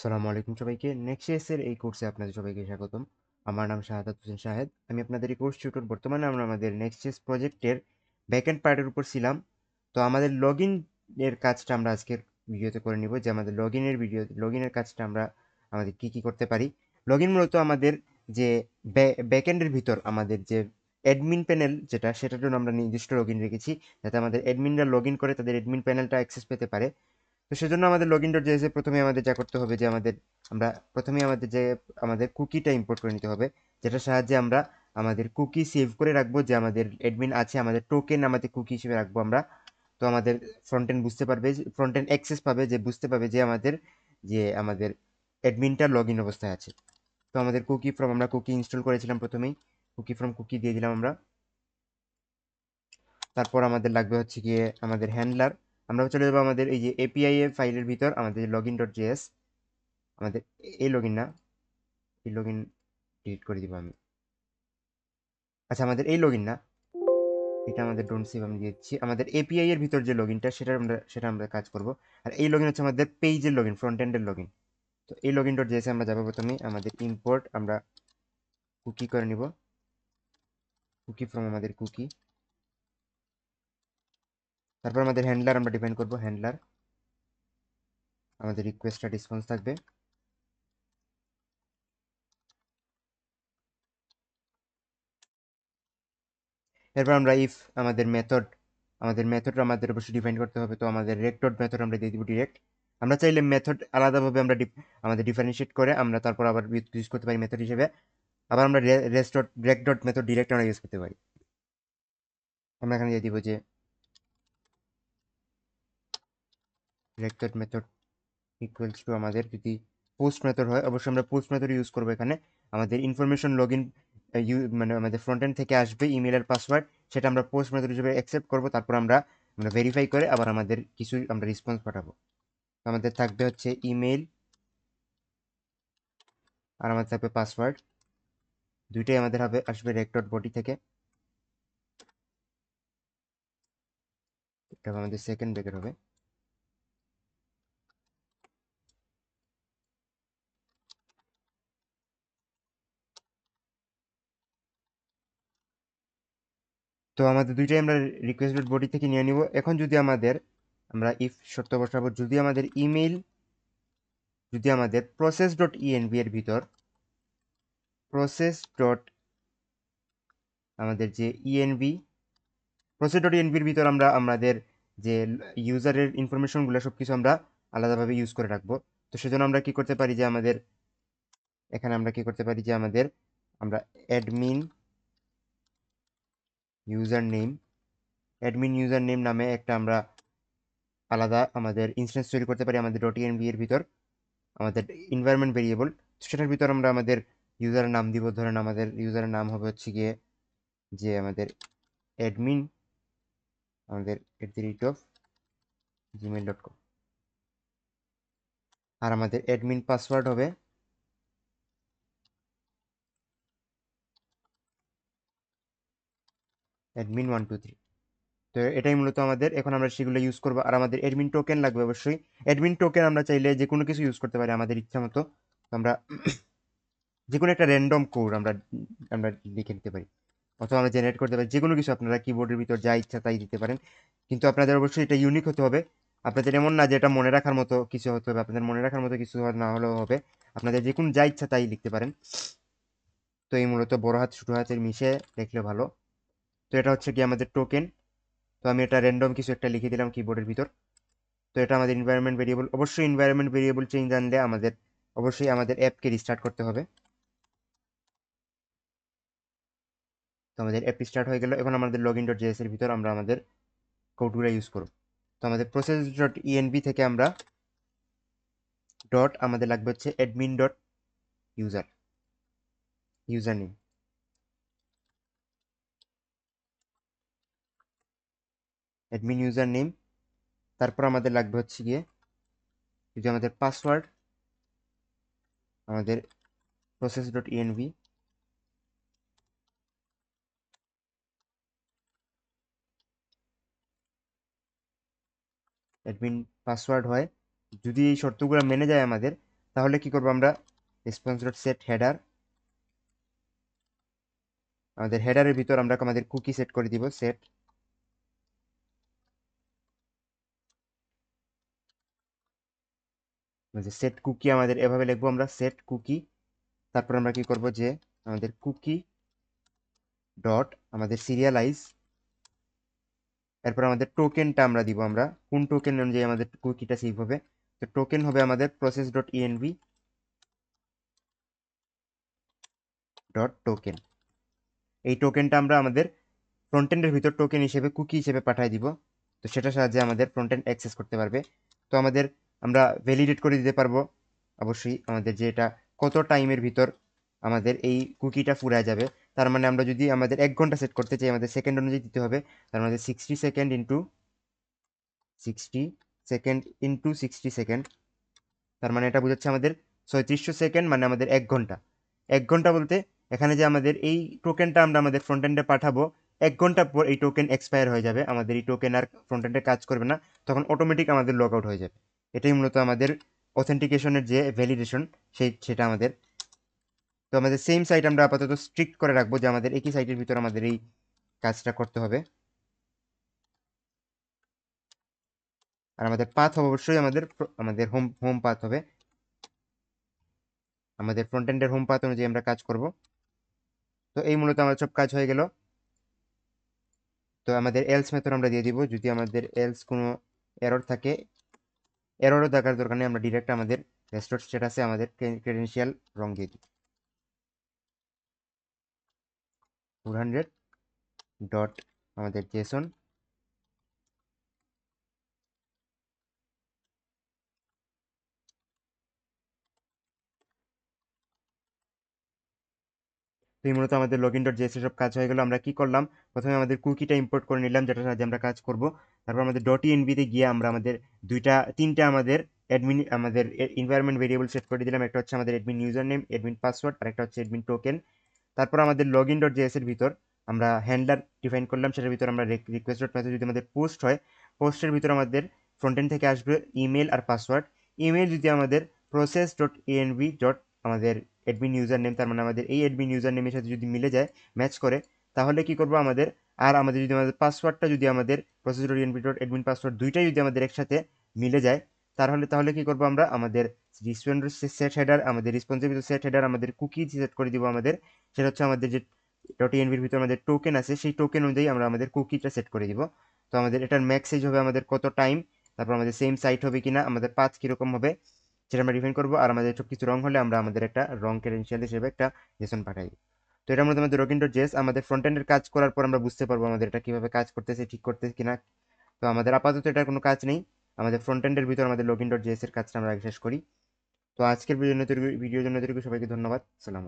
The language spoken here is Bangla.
আসসালামু আলাইকুম সবাইকে। নেক্সট এর এই কোর্সে আপনাদের সবাইকে স্বাগতম। আমার নাম শাহাদাত হোসেন শাহেদ। আমি আপনাদের এই কোর্স টিউটর। বর্তমানে আমরা আমাদের নেক্সট প্রজেক্টের ব্যাকএন্ড পার্টের উপর ছিলাম। তো আমাদের লগইন এর কাজটা আমরা আজকের ভিডিওতে করে নিব, যে আমাদের লগইনের কাজটা আমরা আমাদের কি করতে পারি। লগইন মূলত আমাদের যে ব্যাকএন্ডের ভিতর আমাদের যে অ্যাডমিন প্যানেল যেটা, সেটার জন্য আমরা নির্দিষ্ট লগইন রেখেছি, যাতে আমাদের অ্যাডমিনরা লগইন করে তাদের অ্যাডমিন প্যানেলটা অ্যাক্সেস পেতে পারে। তো সেজন্য আমাদের লগ ইন ডট জেএস এ প্রথমে আমাদের যা করতে হবে যে আমরা প্রথমে আমাদের কুকিটা ইম্পোর্ট করে নিতে হবে, যেটার সাহায্যে আমরা আমাদের কুকি সেভ করে রাখবো, যে আমাদের অ্যাডমিন আছে, আমাদের টোকেন আমাদের কুকি হিসেবে রাখবো আমরা। তো আমাদের ফ্রন্ট এন্ড বুঝতে পারবে, ফ্রন্ট এন্ড অ্যাক্সেস পাবে, যে বুঝতে পারবে যে আমাদের অ্যাডমিনটা লগ ইন অবস্থায় আছে। তো আমাদের আমরা কুকি ইনস্টল করেছিলাম প্রথমেই। কুকি দিয়ে দিলাম আমরা। তারপর আমাদের লাগবে হচ্ছে গিয়ে আমাদের হ্যান্ডলার। আমরা চলে যাবো আমাদের এই যে এপিআই এর ফাইলের ভিতর, আমাদের লগইন ডট জেএস। আমাদের এই লগইন না, এই লগইন ডিলিট করে দিব আমি। আচ্ছা, আমাদের এই লগইন না, এটা আমাদের ডোন্ট সেভ আমি দিচ্ছি। আমাদের এপিআই এর ভিতর যে লগইনটা, সেটা আমরা কাজ করব। আর এই লগইন হচ্ছে আমাদের পেজের লগইন, ফ্রন্ট এন্ডের লগইন। তো এই লগইন ডট জেএস আমরা যাবো প্রথমে আমাদের ইম্পোর্ট, আমরা কুকি করে নিব, কুকি ফ্রম আমাদের কুকি। তারপর আমাদের হ্যান্ডলার আমরা ডিফাইন করব, হ্যান্ডলার আমাদের রিকোয়েস্টটা রেসপন্স থাকবে। এরপর আমরা ইফ আমাদের মেথড আমাদের অবশ্যই ডিফাইন করতে হবে। তো আমাদের রেক্টড মেথড আমরা দিয়ে দিব ডিরেক্ট। আমরা চাইলে মেথড আলাদাভাবে আমাদের ডিফারেন্সিয়েট করে আমরা তারপর আবার ইউজ করতে পারি মেথড হিসেবে। আবার আমরা রেক ডট মেথড ডিরেক্ট আমরা ইউজ করতে পারি। আমরা এখানে দিয়ে দিব যে rake dot method equals to, আমাদের যদি পোস্ট মেথড হয় অবশ্যই আমরা পোস্ট মেথড ইউজ করবো এখানে। আমাদের ইনফরমেশন লগ ইন মানে আমাদের ফ্রন্ট এন্ড থেকে আসবে ইমেলের পাসওয়ার্ড, সেটা আমরা পোস্ট মেথড হিসেবে অ্যাকসেপ্ট করবো। তারপর আমরা আমরা ভেরিফাই করে আবার আমাদের কিছু আমরা রেসপন্স পাঠাবো। আমাদের থাকবে হচ্ছে ইমেল, আর আমাদের থাকবে পাসওয়ার্ড। দুইটাই আমাদের আসবে রেক ডট বডি থেকে। এটা আমাদের সেকেন্ড ব্রেকেট হবে। তো আমাদের দুইটাই আমরা রিকোয়েস্ট ডট বডি থেকে নিয়ে নিব। এখন যদি আমরা ইফ শর্ত বসাবো, যদি আমাদের প্রসেস ডট ইএনভি এর ভিতর, প্রসেস ডট আমাদের যে ইএনভি প্রসেস ডট ইএনভির ভিতর আমরা আমাদের যে ইউজারের ইনফরমেশনগুলো সবকিছু আমরা আলাদাভাবে ইউজ করে রাখবো। তো সেজন্য আমরা কি করতে পারি যে আমাদের আমরা অ্যাডমিন ইউজার নেম নামে একটা আমরা আলাদা আমাদের ইনস্ট্যান্স তৈরি করতে পারি আমাদের ডট ইএনভি এর ভিতর, আমাদের এনভায়রনমেন্ট ভেরিয়েবল। সেটার ভিতর আমরা আমাদের ইউজারের নাম দিব। ধরেন আমাদের ইউজারের নাম হবে হচ্ছে গিয়ে যে আমাদের অ্যাডমিন, আমাদের @gmail.com। আর আমাদের অ্যাডমিন পাসওয়ার্ড হবে admin123। তো এটাই মূলত আমাদের, এখন আমরা সেগুলো ইউজ করবো। আর আমাদের অ্যাডমিন টোকেন লাগবে অবশ্যই। অ্যাডমিন টোকেন আমরা চাইলে যে কোনো কিছু ইউজ করতে পারি আমাদের ইচ্ছা মতো। তো আমরা যে কোনো একটা র্যান্ডম কোড আমরা আমরা লিখে নিতে পারি, অথবা আমরা জেনারেট করতে পারি। যে কোনো কিছু আপনারা কিবোর্ডের ভিতর যা ইচ্ছা তাই দিতে পারেন, কিন্তু আপনাদের অবশ্যই এটা ইউনিক হতে হবে। আপনাদের এমন না যে এটা মনে রাখার মতো কিছু হতে হবে, আপনাদের মনে রাখার মতো কিছু না হলেও হবে। আপনাদের যে কোনো যা ইচ্ছা তাই লিখতে পারেন। তো এই মূলত বড় হাত ছোট হাতের মিশে লিখলে ভালো। তো এটা হচ্ছে কি আমাদের টোকেন। তো আমি এটা র্যান্ডম কিছু একটা লিখে দিলাম কিবোর্ডের ভিতর। তো এটা আমাদের এনভায়রনমেন্ট ভেরিয়েবল। অবশ্যই এনভায়রনমেন্ট ভেরিয়েবল চেঞ্জ আনলে অবশ্যই আমাদের অ্যাপকে রিস্টার্ট করতে হবে। তো আমাদের অ্যাপ স্টার্ট হয়ে গেল। এখন আমাদের লগ ইন ডট জেএস এর ভিতর আমরা আমাদের কোডগুলো ইউজ করব। তো আমাদের প্রসেস ডট ইএনভি থেকে আমরা আমাদের লাগবে হচ্ছে admin dot user name, admin user name. তারপর আমাদের লাগবে হচ্ছে গিয়ে যদি আমাদের পাসওয়ার্ড, আমাদের process dot ENV admin password হয়। যদি এই শর্তগুলো মেনে যায় আমাদের, তাহলে কি করবো আমরা, রেসপন্স ডট সেট হেডার, আমাদের হেডারের ভিতর আমরা আমাদের কুকি সেট করে দিব, সেট সেট কুকি আমাদের এভাবে লিখবো আমরা, সেট কুকি। তারপর আমরা কি করব যে আমাদের কুকি ডট আমাদের সিরিয়ালাইজ, এরপর আমাদের টোকেনটা আমরা দিব, আমরা কোন টোকেন অনুযায়ী আমাদের কুকিটা সেভ হবে। তো টোকেন হবে আমাদের process dot ENV dot token. এই টোকেনটা আমরা আমাদের ফ্রন্টেন্ডের ভিতর টোকেন হিসেবে কুকি হিসেবে পাঠিয়ে দিব। তো সেটার সাহায্যে আমাদের ফ্রন্টেন্ড অ্যাক্সেস করতে পারবে। তো আমাদের আমরা ভ্যালিডেট করে দিতে পারবো অবশ্যই আমাদের যে এটা কত টাইমের ভিতর আমাদের এই কুকিটা ফুরায় যাবে। তার মানে আমরা যদি আমাদের 1 ঘন্টা সেট করতে চাই, আমাদের সেকেন্ড অনুযায়ী দিতে হবে। তার মানে 60 সেকেন্ড ইন্টু 60 সেকেন্ড, তার মানে এটা বোঝাচ্ছে আমাদের 3600 সেকেন্ড, মানে আমাদের 1 ঘন্টা। 1 ঘন্টা বলতে এখানে যে আমাদের এই টোকেনটা আমরা আমাদের ফ্রন্ট এন্ডে পাঠাবো, 1 ঘন্টা পর এই টোকেন এক্সপায়ার হয়ে যাবে, আমাদের এই টোকেন আর ফ্রন্ট এন্ডে কাজ করবে না, তখন অটোমেটিক আমাদের লগ আউট হয়ে যাবে। এটাই মূলত আমাদের অথেন্টিকেশনের যে ভ্যালিডেশন, সেটা আমাদের। তো আমাদের সেম সাইট আমরা আপাতত স্ট্রিক্ট করে রাখবো যে আমাদের একই সাইটের ভিতর আমাদের এই কাজটা করতে হবে। আর আমাদের পাথ হবে অবশ্যই আমাদের আমাদের হোম হোম পাথ হবে, আমাদের ফ্রন্ট এন্ডের হোম পাথ অনুযায়ী আমরা কাজ করব। তো এই মূলত আমাদের সব কাজ হয়ে গেল। তো আমাদের এলস মেথড আমরা দিয়ে দিব, যদি আমাদের এলস কোনো এরর থাকে, এররও দেখার দরকার নেই, আমরা ডিরেক্ট আমাদের রেস্টোর স্ট্যাটাসে আমাদের ক্রেডেনশিয়াল রং দিয়ে দিই, 400 ডট আমাদের জেসন। তো এই মূলত আমাদের লগ ইন ডট জেএস সব কাজ হয়ে গেল। আমরা কি করলাম, প্রথমে আমাদের কুকিটা ইম্পোর্ট করে নিলাম, যেটার সাহায্যে আমরা কাজ করব। তারপর আমাদের ডট ইএনভিতে গিয়ে আমরা আমাদের তিনটা আমাদের অ্যাডমিন আমাদের এনভায়রনমেন্ট ভেরিয়েবল সেট করে দিলাম। একটা হচ্ছে আমাদের admin username, admin password, আর একটা হচ্ছে অ্যাডমিন টোকেন। তারপর আমাদের লগ ইন ডট জেএস এর ভিতর আমরা হ্যান্ডলার ডিফাইন করলাম, সেটার ভিতর আমরা রিকোয়েস্ট ডট মেথড, যদি আমাদের পোস্ট হয়, পোস্টের ভিতর আমাদের ফ্রন্ট এন্ড থেকে আসবে ইমেল আর পাসওয়ার্ড। ইমেল যদি আমাদের প্রসেস ডট এএনভি ডট আমাদের অ্যাডমিন ইউজার নেম, তার মানে আমাদের এই অ্যাডমিন ইউজার নেমের সাথে যদি মিলে যায়, ম্যাচ করে, তাহলে কি করব আমাদের, আর আমাদের যদি আমাদের পাসওয়ার্ডটা যদি আমাদের process dot env dot admin password দুইটাই যদি আমাদের একসাথে মিলে যায়, তাহলে কি করব আমরা আমাদের সেট হেডার, আমাদের রেসপন্সিভ সেট হেডার, আমাদের কুকি সেট করে দিব আমাদের, সেটা হচ্ছে আমাদের যে ডট এনভির ভিতরে আমাদের টোকেন আছে, সেই টোকেন অনুযায়ী আমরা আমাদের কুকিটা সেট করে দিব। তো আমাদের এটার ম্যাক্স এজ হবে আমাদের কত টাইম, তারপর আমাদের সেম সাইট হবে কিনা, আমাদের পাথ কিরকম হবে, সেটা আমরা ডিফাইন করবো। আর আমাদের সব কিছু রং হলে আমরা আমাদের একটা রং ক্রেডেনশিয়াল হিসেবে একটা জেসন পাঠাই দিই। তো এটার মধ্যে আমাদের রকিং ডট জেস আমাদের ফ্রন্ট এন্ডের কাজ করার পর আমরা বুঝতে পারবো আমাদের এটা কিভাবে কাজ করতেছে, ঠিক করতেছে কিনা। তো আমাদের আপাতত এটার কোনো কাজ নেই, আমাদের ফ্রন্ট এন্ডের ভিতর আমাদের লগইন ডট জেএস এর কাজটা আমরা আগে শেষ করি। তো আজকের ভিডিওর জন্য সবাইকে ধন্যবাদ। সালাম।